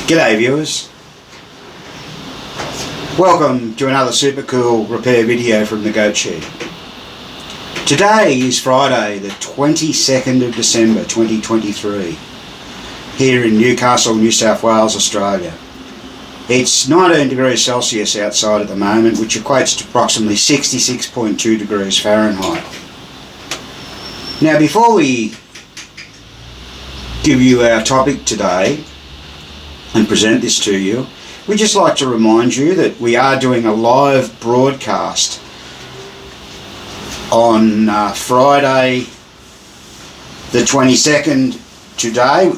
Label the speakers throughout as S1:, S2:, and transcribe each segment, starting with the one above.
S1: G'day viewers, welcome to another super cool repair video from the Goat Shed. Today is Friday the 22nd of December 2023 here in Newcastle, New South Wales, Australia. It's 19 degrees Celsius outside at the moment, which equates to approximately 66.2 degrees Fahrenheit. Now, before we give you our topic today and present this to you, we'd just like to remind you that we are doing a live broadcast on Friday the 22nd today,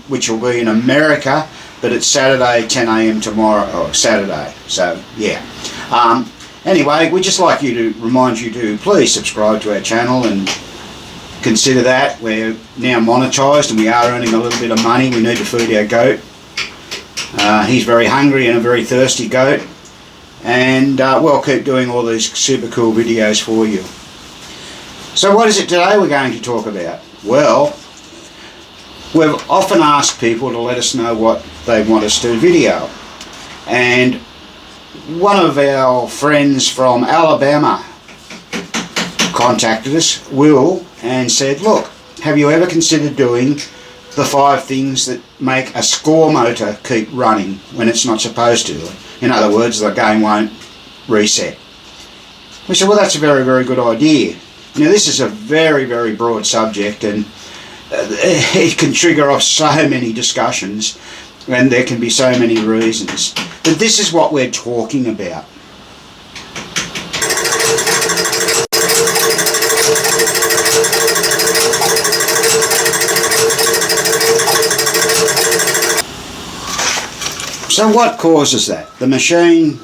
S1: which will be in America, but it's Saturday 10 a.m. tomorrow, or Saturday, so yeah. Anyway, we'd just like you to remind you to please subscribe to our channel and consider that. We're now monetised and we are earning a little bit of money. We need to feed our goat. He's very hungry and a very thirsty goat, and we'll keep doing all these super cool videos for you. So what is it today we're going to talk about? Well, we've often asked people to let us know what they want us to video, and one of our friends from Alabama contacted us, Will, and said, look, have you ever considered doing the 5 things that make a score motor keep running when it's not supposed to? In other words, the game won't reset. We said, well, that's a very, very good idea. Now, this is a very, very broad subject, and it can trigger off so many discussions, and there can be so many reasons. But this is what we're talking about. So what causes that? The machine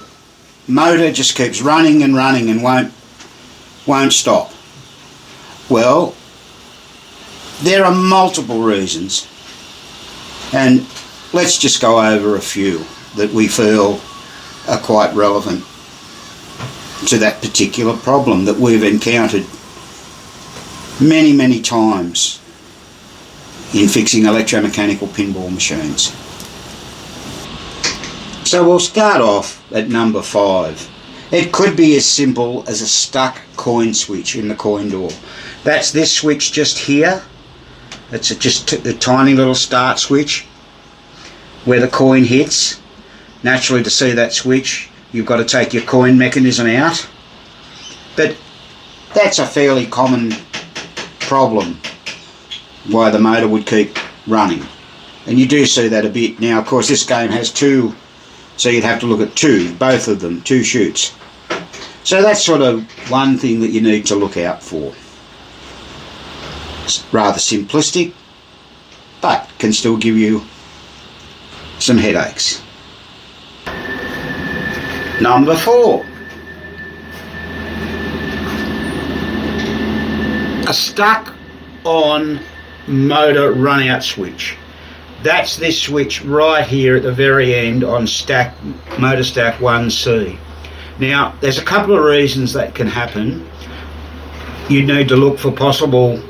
S1: motor just keeps running and running and won't stop. Well, there are multiple reasons, and let's just go over a few that we feel are quite relevant to that particular problem that we've encountered many, many times in fixing electromechanical pinball machines. So we'll start off at number 5. It could be as simple as a stuck coin switch in the coin door. That's this switch just here. It's just a tiny little start switch where the coin hits. Naturally, to see that switch, you've got to take your coin mechanism out. But that's a fairly common problem why the motor would keep running. And you do see that a bit. Now, of course, this game has 2, so you'd have to look at 2, both of them, 2 chutes. So that's sort of one thing that you need to look out for. It's rather simplistic, but can still give you some headaches. Number 4. A stuck on motor run out switch. That's this switch right here at the very end on motor stack 1C. Now, there's a couple of reasons that can happen. You need to look for possible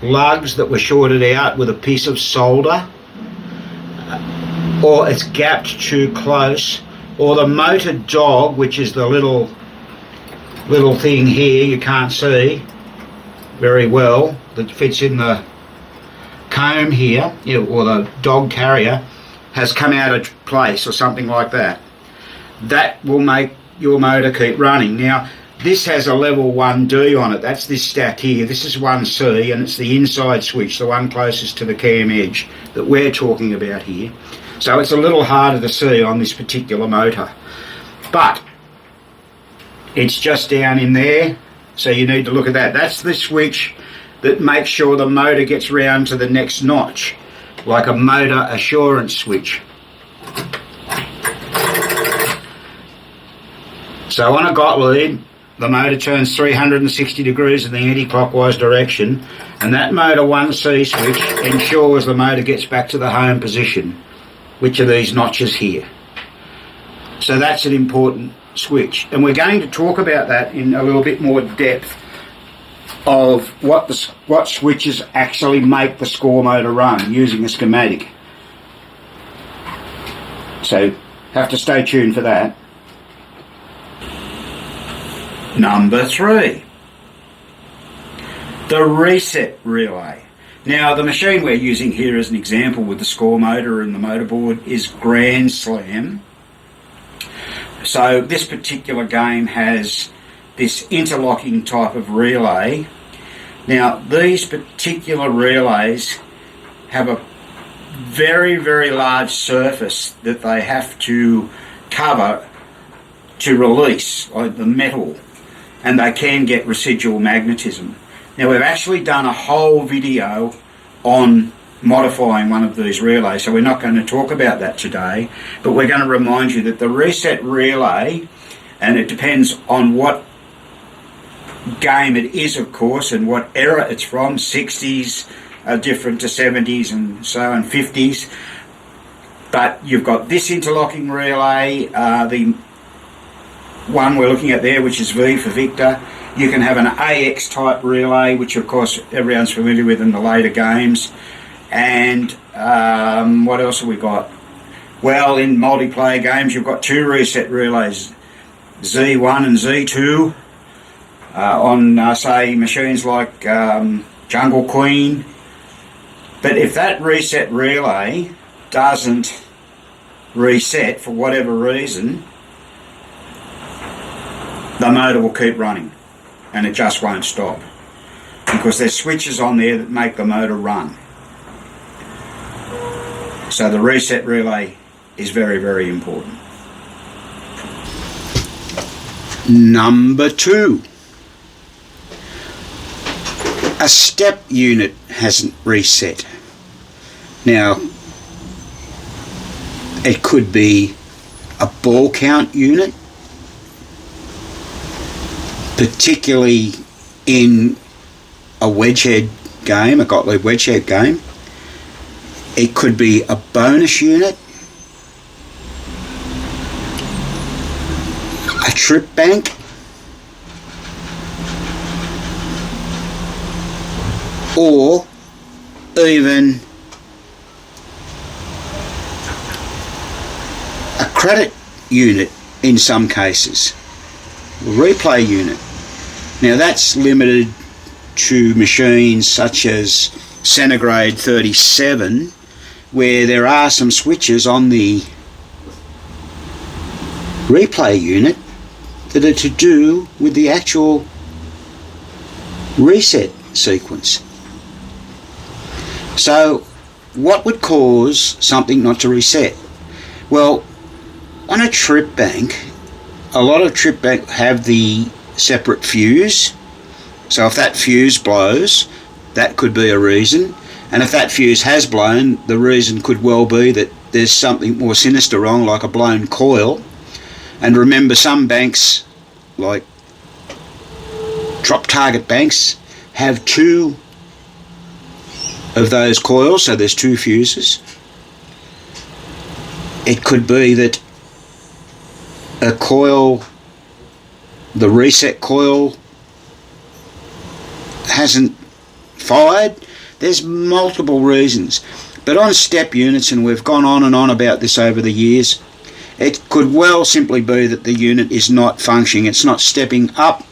S1: lugs that were shorted out with a piece of solder, or it's gapped too close, or the motor dog, which is the little thing here you can't see very well, that fits in the comb here, or the dog carrier, has come out of place or something like that. That will make your motor keep running. Now, this has a level 1D on it. That's this stack here. This is 1C, and it's the inside switch, the one closest to the cam edge that we're talking about here. So it's a little harder to see on this particular motor. But it's just down in there, so you need to look at that. That's the switch that makes sure the motor gets round to the next notch, like a motor assurance switch. So on a Gottlieb, the motor turns 360 degrees in the anti-clockwise direction, and that motor 1C switch ensures the motor gets back to the home position, which are these notches here. So that's an important switch, and we're going to talk about that in a little bit more depth of what switches actually make the score motor run using a schematic. So have to stay tuned for that. Number 3, the reset relay. Now the machine we're using here as an example with the score motor and the motorboard is Grand Slam. So this particular game has this interlocking type of relay. Now these particular relays have a very, very large surface that they have to cover to release, like the metal, and they can get residual magnetism. Now we've actually done a whole video on modifying one of these relays, so we're not going to talk about that today, but we're going to remind you that the reset relay, and it depends on what game it is, of course, and what era it's from. 60s are different to 70s and so on, 50s. But you've got this interlocking relay, the one we're looking at there, which is V for Victor. You can have an AX type relay, which of course everyone's familiar with in the later games. And what else have we got? Well, in multiplayer games you've got 2 reset relays, Z1 and Z2, on say machines like Jungle Queen. But if that reset relay doesn't reset for whatever reason, the motor will keep running and it just won't stop, because there's switches on there that make the motor run. So the reset relay is very, very important. Number 2. A step unit hasn't reset. Now, it could be a ball count unit, particularly in a wedgehead game, a Gottlieb wedgehead game. It could be a bonus unit, a trip bank, or even a credit unit in some cases, a replay unit. Now that's limited to machines such as Centigrade 37, where there are some switches on the replay unit that are to do with the actual reset sequence. So what would cause something not to reset? Well, on a trip bank, a lot of trip bank have the separate fuse. So if that fuse blows, that could be a reason. And if that fuse has blown, the reason could well be that there's something more sinister wrong, like a blown coil. And remember, some banks, like drop target banks, have 2 of those coils, so there's 2 fuses. It could be that a coil, the reset coil, hasn't fired. There's multiple reasons. But on step units, and we've gone on and on about this over the years, it could well simply be that the unit is not functioning. It's not stepping up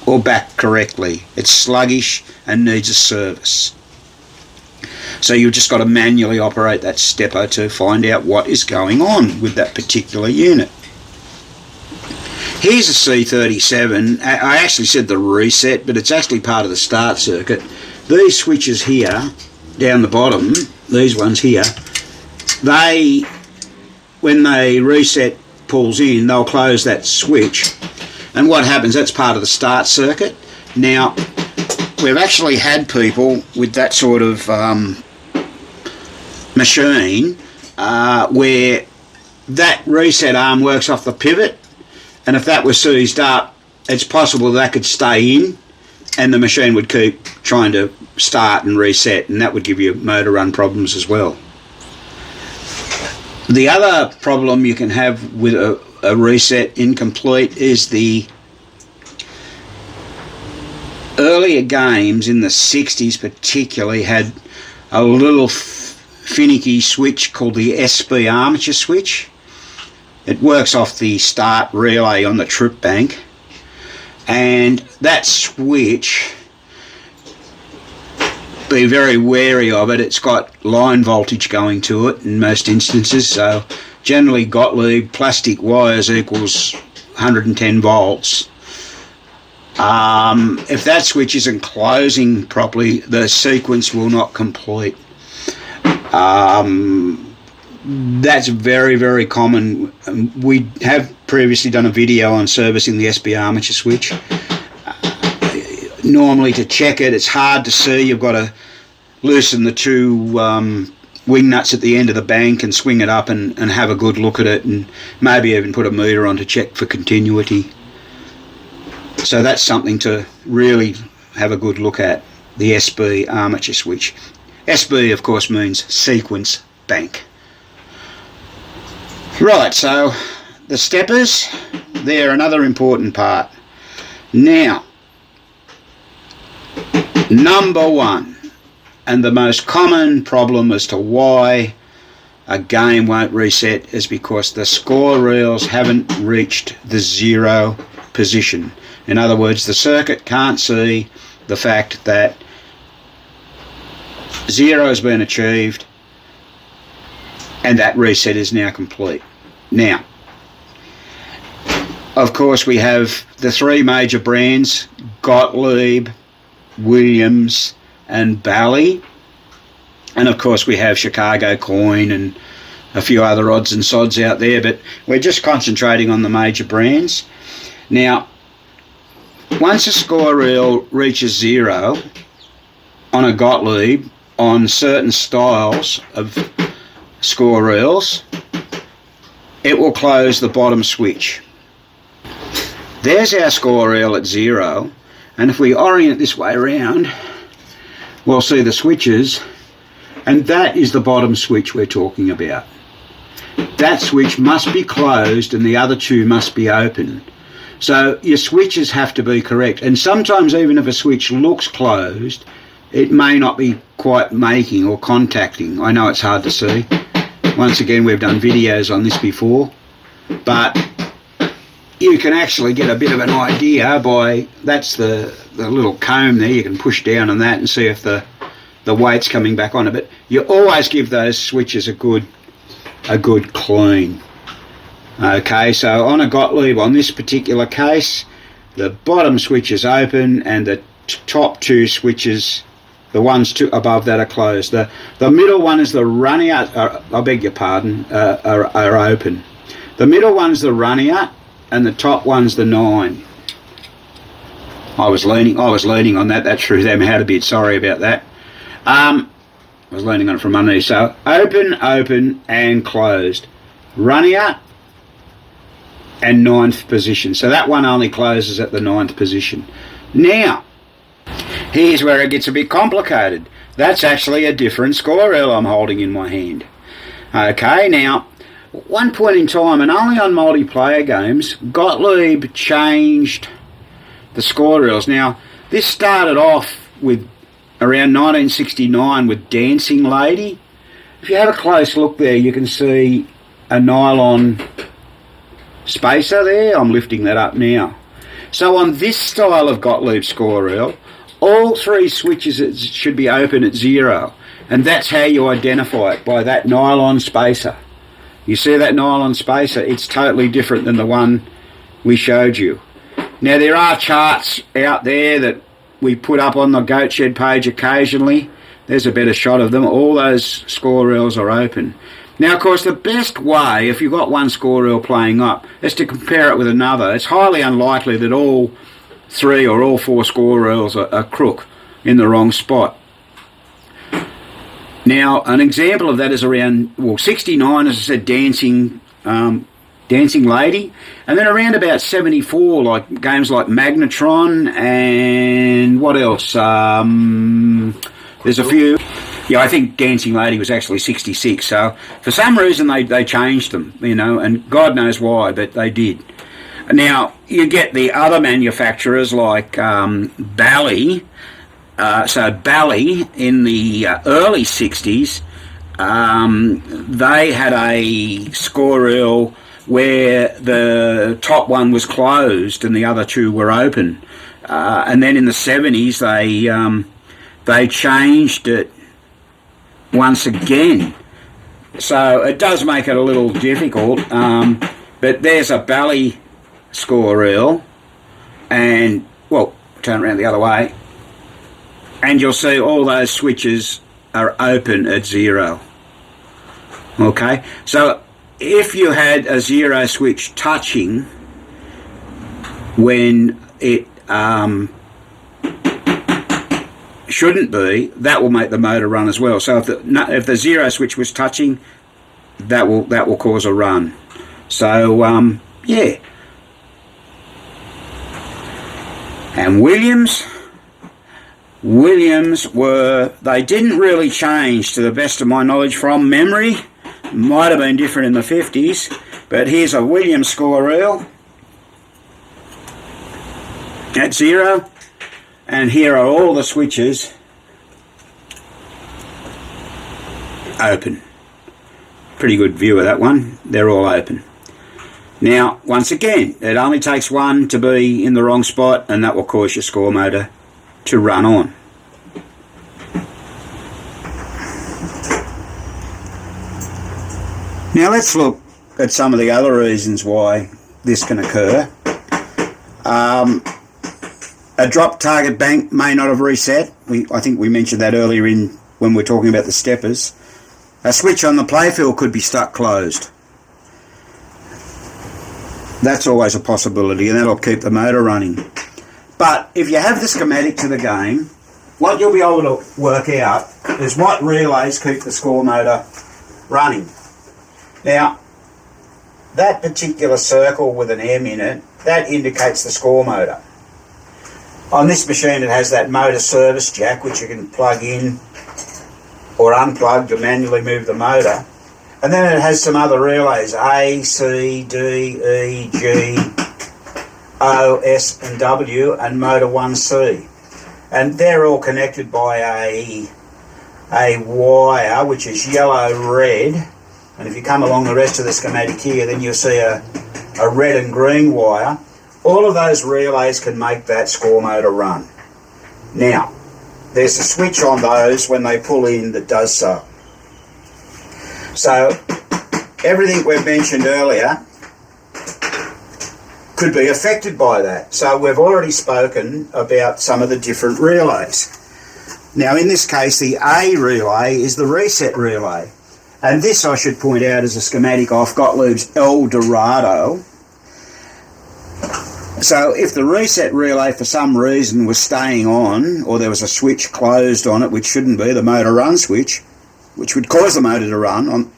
S1: or back correctly. It's sluggish and needs a service. So you've just got to manually operate that stepper to find out what is going on with that particular unit. Here's a C37. I actually said the reset, but it's actually part of the start circuit. These switches here, down the bottom, these ones here, they, when they reset pulls in, they'll close that switch. And what happens, that's part of the start circuit. Now, we've actually had people with that sort of machine where that reset arm works off the pivot, and if that was seized up, it's possible that could stay in and the machine would keep trying to start and reset, and that would give you motor run problems as well. The other problem you can have with a reset incomplete is the earlier games in the 60s particularly had a little finicky switch called the SB Armature switch. It works off the start relay on the trip bank, and that switch, be very wary of it. It's got line voltage going to it in most instances, so generally Gottlieb plastic wires equals 110 volts. If that switch isn't closing properly, the sequence will not complete. That's very, very common. We have previously done a video on servicing the SB Armature switch. Normally to check it, it's hard to see. You've got to loosen the two wing nuts at the end of the bank and swing it up and have a good look at it, and maybe even put a meter on to check for continuity. So that's something to really have a good look at, the SB Armature switch. SB, of course, means sequence bank. Right, so the steppers, they're another important part. Now, number one, and the most common problem as to why a game won't reset, is because the score reels haven't reached the 0 position. In other words, the circuit can't see the fact that 0 has been achieved and that reset is now complete. Now, of course, we have the three major brands, Gottlieb, Williams and Bally, and of course we have Chicago Coin and a few other odds and sods out there, but we're just concentrating on the major brands. Now, once a score reel reaches 0 on a Gottlieb, on certain styles of score reels, it will close the bottom switch. There's our score reel at 0, and if we orient this way around, we'll see the switches, and that is the bottom switch we're talking about. That switch must be closed and the other two must be open. So your switches have to be correct, and sometimes even if a switch looks closed, it may not be quite making or contacting. I know it's hard to see. Once again, we've done videos on this before, but you can actually get a bit of an idea by, that's the little comb there, you can push down on that and see if the weight's coming back on it. But you always give those switches a good clean. Okay, so on a Gottlieb, on this particular case, the bottom switch is open and the top two switches, the ones above that, are closed. The middle one is the run out, I beg your pardon, are open. The middle one's the run out and the top one's the 9. I was leaning on that. That threw them out a bit. Sorry about that. I was leaning on it from underneath. So open and closed. Run out and 9th position. So that one only closes at the 9th position. Now, here's where it gets a bit complicated. That's actually a different score reel I'm holding in my hand. Okay, now, at one point in time, and only on multiplayer games, Gottlieb changed the score reels. Now, this started off with around 1969 with Dancing Lady. If you have a close look there, you can see a nylon spacer there. I'm lifting that up now. So on this style of Gottlieb score reel, all three switches should be open at 0, and that's how you identify it, by that nylon spacer. You see that nylon spacer? It's totally different than the one we showed you. Now, there are charts out there that we put up on the Goat Shed page occasionally. There's a better shot of them. All those score reels are open. Now, of course, the best way, if you've got one score reel playing up, is to compare it with another. It's highly unlikely that all 3 or all 4 score reels are crook in the wrong spot. Now, an example of that is around, 69, as I said, Dancing Lady, and then around about 74, like games like Magnetron, and what else? There's a few. Yeah, I think Dancing Lady was actually 66, so for some reason they changed them, and God knows why, but they did. Now, you get the other manufacturers like Bally. So Bally in the early 60s they had a score reel where the top one was closed and the other two were open. And then in the 70s they changed it once again. So it does make it a little difficult, but there's a Bally score reel, and, well, turn around the other way, and you'll see all those switches are open at 0. Okay, so if you had a 0 switch touching when it shouldn't be, that will make the motor run as well. So if the 0 switch was touching, that will cause a run. So yeah. And Williams they didn't really change, to the best of my knowledge, from memory. Might have been different in the 50s, but here's a Williams score reel at 0, and here are all the switches open. Pretty good view of that one. They're all open. Now, once again, it only takes one to be in the wrong spot, and that will cause your score motor to run on. Now let's look at some of the other reasons why this can occur. A drop target bank may not have reset. I think we mentioned that earlier when we're talking about the steppers. A switch on the playfield could be stuck closed. That's always a possibility, and that'll keep the motor running. But if you have the schematic to the game, what you'll be able to work out is what relays keep the score motor running. Now, that particular circle with an M in it, that indicates the score motor. On this machine it has that motor service jack, which you can plug in or unplug to manually move the motor. And then it has some other relays, A, C, D, E, G, O, S and W, and motor 1C. And they're all connected by a wire which is yellow-red. And if you come along the rest of the schematic here, then you'll see a red and green wire. All of those relays can make that score motor run. Now, there's a switch on those when they pull in that does so. So, everything we've mentioned earlier could be affected by that. So we've already spoken about some of the different relays. Now, in this case, the A relay is the reset relay. And this, I should point out, is a schematic off Gottlieb's El Dorado. So if the reset relay for some reason was staying on, or there was a switch closed on it, which shouldn't be, the motor run switch, which would cause the motor to run,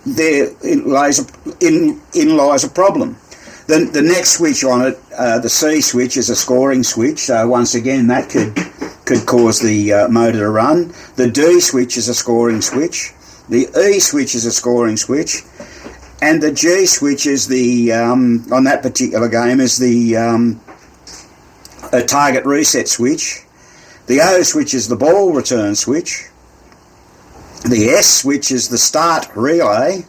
S1: therein lies a problem. The next switch on it, the C switch, is a scoring switch, so once again that could cause the motor to run. The D switch is a scoring switch. The E switch is a scoring switch, and the G switch is the on that particular game is the a target reset switch. The O switch is the ball return switch. The S switch is the start relay.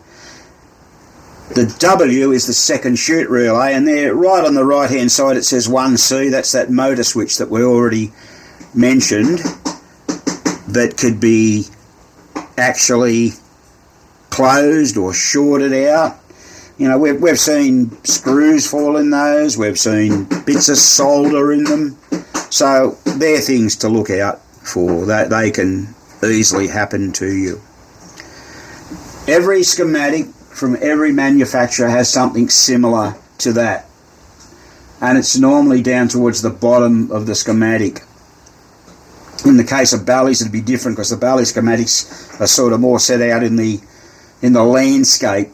S1: The W is the second shoot relay, and there, right on the right hand side, it says 1C. That's that motor switch that we already mentioned that could be actually closed or shorted out. You know, we've seen screws fall in those, we've seen bits of solder in them, so they're things to look out for. They can easily happen to you. Every schematic from every manufacturer has something similar to that, and it's normally down towards the bottom of the schematic. In the case of Bally's, it'd be different because the Bally schematics are sort of more set out in the landscape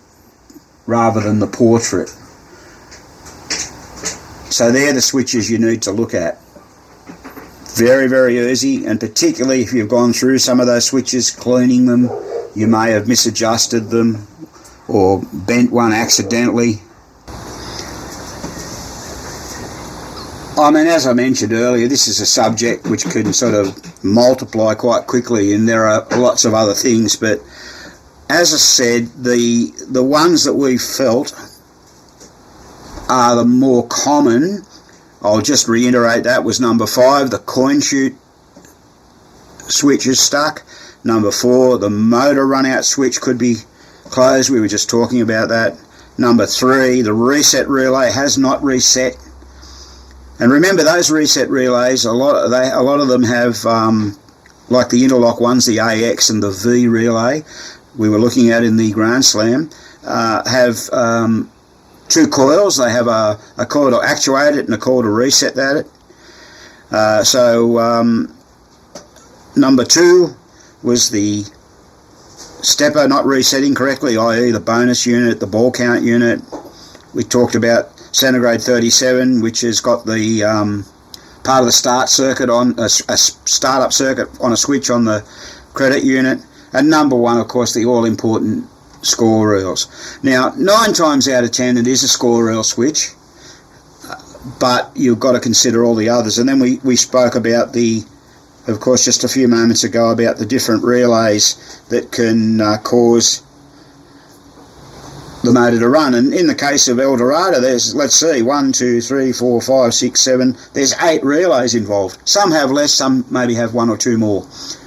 S1: rather than the portrait. So they're the switches you need to look at. Very, very easy, and particularly if you've gone through some of those switches, cleaning them, you may have misadjusted them or bent one accidentally. I mean, as I mentioned earlier, this is a subject which can sort of multiply quite quickly, and there are lots of other things, but as I said, the ones that we felt are the more common, I'll just reiterate that, was number 5, the coin chute switch is stuck. Number 4, the motor run-out switch could be closed. We were just talking about that. Number 3, the reset relay has not reset. And remember, those reset relays, a lot of them have, like the interlock ones, the AX and the V relay we were looking at in the Grand Slam, have 2 coils. They have a coil to actuate it and a coil to reset that. Number 2 was the stepper not resetting correctly, i.e. the bonus unit, the ball count unit. We talked about centigrade 37, which has got the part of the start circuit on a startup circuit on a switch on the credit unit. And number 1, of course, the all-important score reels. Now, 9 times out of 10 it is a score reel switch, but you've got to consider all the others. And then we spoke about of course, just a few moments ago, about the different relays that can cause the motor to run. And in the case of El Dorado, there's, let's see, 1, 2, 3, 4, 5, 6, 7, there's 8 relays involved. Some have less, some maybe have 1 or 2 more,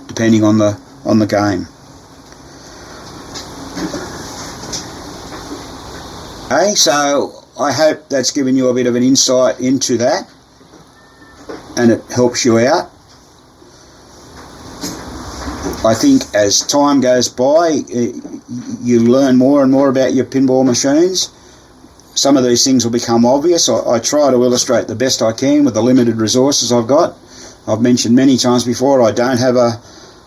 S1: depending on the game. Okay, so I hope that's given you a bit of an insight into that, and it helps you out. I think as time goes by, you learn more and more about your pinball machines. Some of these things will become obvious. I try to illustrate the best I can with the limited resources I've got. I've mentioned many times before, I don't have a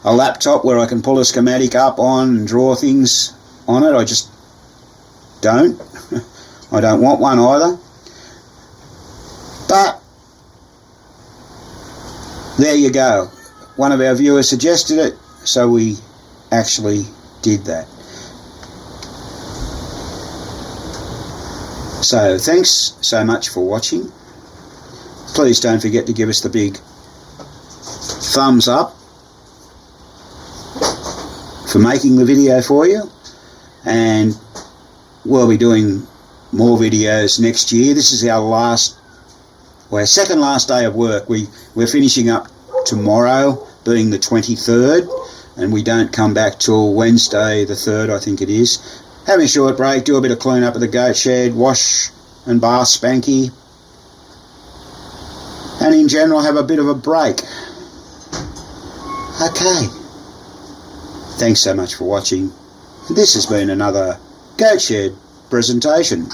S1: laptop where I can pull a schematic up on and draw things on it. I just don't. I don't want one either. But there you go. One of our viewers suggested it, so we actually did that. So thanks so much for watching. Please don't forget to give us the big thumbs up for making the video for you, and we'll be doing more videos next year. This is our second last day of work. We're finishing up tomorrow, being the 23rd, and we don't come back till Wednesday the 3rd, I think it is. Having a short break, do a bit of clean up of the goat shed, wash and bath Spanky, and in general have a bit of a break. Okay, thanks so much for watching. This has been another goat shed presentation.